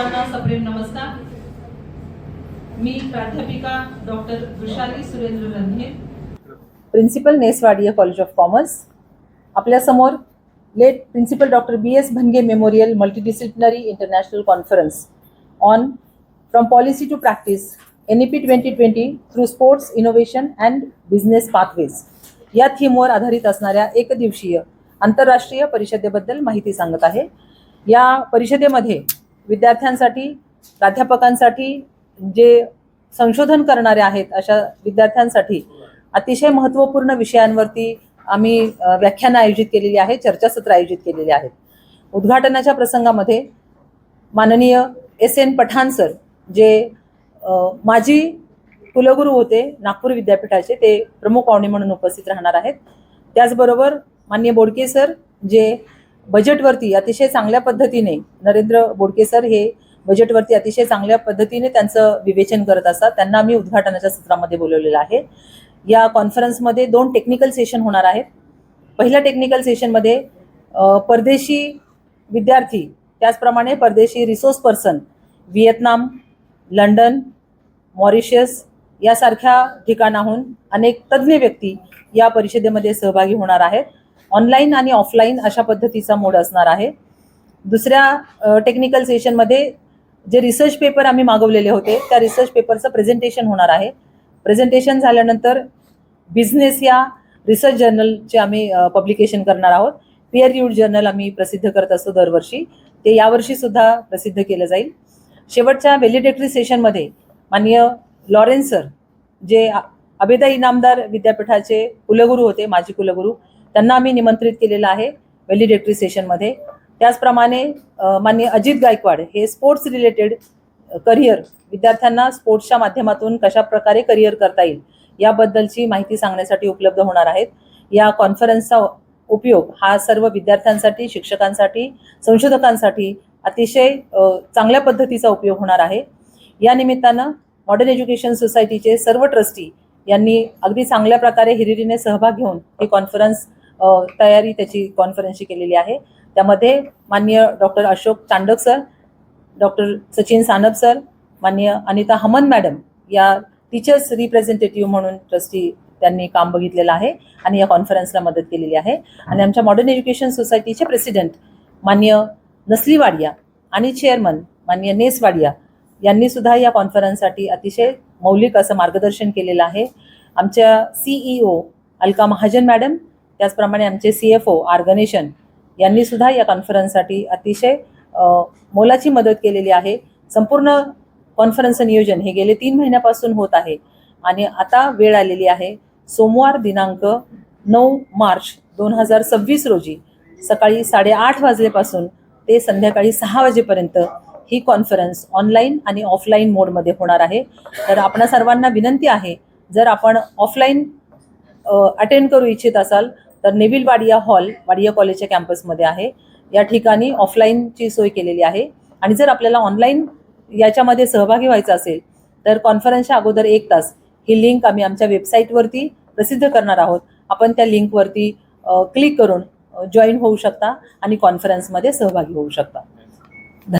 सर्वांना सप्रेम नमस्कार। मी प्राध्यापिका doctor Vrushali Surendra Randhe, principal Nesvadiya college of commerce. आपल्या समोर late principal doctor BS Bhange memorial multidisciplinary international conference on from policy to practice NEP 2020 through sports innovation and business pathways या थीमवर आधारित असणाऱ्या एक दिवसीय आंतरराष्ट्रीय परिषदेबद्दल माहिती सांगत आहे। या परिषदेमध्ये विद्यार्थ्यांसाठी, प्राध्यापकांसाठी, जे संशोधन करणारे आहेत अशा विद्यार्थ्यांसाठी अतिशय महत्त्वपूर्ण विषयांवरती आम्ही व्याख्यानं आयोजित केलेली आहेत, चर्चासत्र आयोजित केलेली आहेत। उद्घाटनाच्या प्रसंगामध्ये माननीय SN पठाण सर, जे माजी कुलगुरू होते नागपूर विद्यापीठाचे, ते प्रमुख पाहुणे म्हणून उपस्थित राहणार आहेत। त्याचबरोबर माननीय बोडके सर, जे बजेटवरती अतिशय चांगल्या पद्धतीने, नरेंद्र बोडके सर हे बजेटवरती अतिशय चांगल्या पद्धतीने त्यांचं विवेचन करत असतात, त्यांना आम्ही उद्घाटनाच्या सत्रामध्ये बोलवलेलं आहे। या कॉन्फरन्समध्ये 2 टेक्निकल सेशन होणार आहेत। पहिल्या टेक्निकल सेशनमध्ये परदेशी विद्यार्थी, त्याचप्रमाणे परदेशी resource person, Vietnam, London, Mauritius यासारख्या ठिकाणाहून अनेक तज्ज्ञ व्यक्ती या परिषदेमध्ये सहभागी होणार आहेत। ऑनलाईन आणि ऑफलाईन अशा पद्धतीचा मोड असणार आहे। दुसऱ्या टेक्निकल सेशनमध्ये जे रिसर्च पेपर आम्ही मागवलेले होते त्या रिसर्च पेपरचं प्रेझेंटेशन होणार आहे। प्रेझेंटेशन झाल्यानंतर बिझनेस या रिसर्च जर्नलचे आम्ही पब्लिकेशन करणार आहोत। पीअर रिव्ह्यूड जर्नल आम्ही प्रसिद्ध करत असतो दरवर्षी, ते यावर्षी सुद्धा प्रसिद्ध केलं जाईल। शेवटच्या व्हॅलिडेटरी सेशनमध्ये माननीय लॉरेन्स सर, जे आबेदा इनामदार विद्यापीठाचे कुलगुरू होते, माजी कुलगुरू, त्यांना आम्ही निमंत्रित केलेलं आहे व्हॅलिडेटरी सेशनमध्ये। त्याचप्रमाणे माननीय अजित गायकवाड, हे स्पोर्ट्स रिलेटेड करिअर, विद्यार्थ्यांना स्पोर्ट्सच्या माध्यमातून कशा प्रकारे करिअर करता येईल याबद्दलची माहिती सांगण्यासाठी उपलब्ध होणार आहेत। या कॉन्फरन्सचा उपयोग हा सर्व विद्यार्थ्यांसाठी, शिक्षकांसाठी, संशोधकांसाठी अतिशय चांगल्या पद्धतीचा उपयोग होणार आहे। या निमित्तानं मॉडर्न एज्युकेशन सोसायटीचे सर्व ट्रस्टी यांनी अगदी चांगल्या प्रकारे हिरिरीने सहभाग घेऊन ही कॉन्फरन्स तयारी त्याची कॉन्फरन्सची केलेली आहे। त्यामध्ये माननीय doctor Ashok Chandak sir, doctor Sachin Sanap sir, माननीय अनिता हमन मॅडम या टीचर्स रिप्रेझेंटेटिव्ह म्हणून ट्रस्टी त्यांनी काम बघितलेलं आहे आणि या कॉन्फरन्सला मदत केलेली आहे। आणि आमच्या मॉडर्न एज्युकेशन सोसायटीचे प्रेसिडेंट माननीय नसली वाडिया आणि चेअरमन माननीय नेस वाडिया यांनी सुद्धा या कॉन्फरन्ससाठी अतिशय मौलिक असं मार्गदर्शन केलेलं आहे। आमच्या CEO अलका महाजन मॅडम, त्याचप्रमाणे आमचे CFO आर गणेशन यांनी सुद्धा या कॉन्फरन्ससाठी अतिशय मोलाची मदत केलेली आहे। संपूर्ण कॉन्फरन्सचं नियोजन हे गेले 3 महिन्यापासून होत आहे आणि आता वेळ आलेली आहे। सोमवार दिनांक 9 मार्च 2026 रोजी सकाळी 8:30 वाजल्यापासून ते संध्याकाळी 6 वाजेपर्यंत ही कॉन्फरन्स ऑनलाईन आणि ऑफलाईन मोडमध्ये होणार आहे। तर आपणा सर्वांना विनंती आहे, जर आपण ऑफलाईन अटेंड करू इच्छित असाल तर नेव्हिल वाडिया हॉल, वाडिया कॉलेजच्या कॅम्पसमध्ये आहे, या ठिकाणी ऑफलाईनची सोय केलेली आहे। आणि जर आपल्याला ऑनलाईन याच्यामध्ये सहभागी व्हायचं असेल तर कॉन्फरन्सच्या अगोदर 1 तास ही लिंक आम्ही आमच्या वेबसाईटवरती प्रसिद्ध करणार आहोत। आपण त्या लिंकवरती क्लिक करून जॉईन होऊ शकता आणि कॉन्फरन्समध्ये सहभागी होऊ शकता।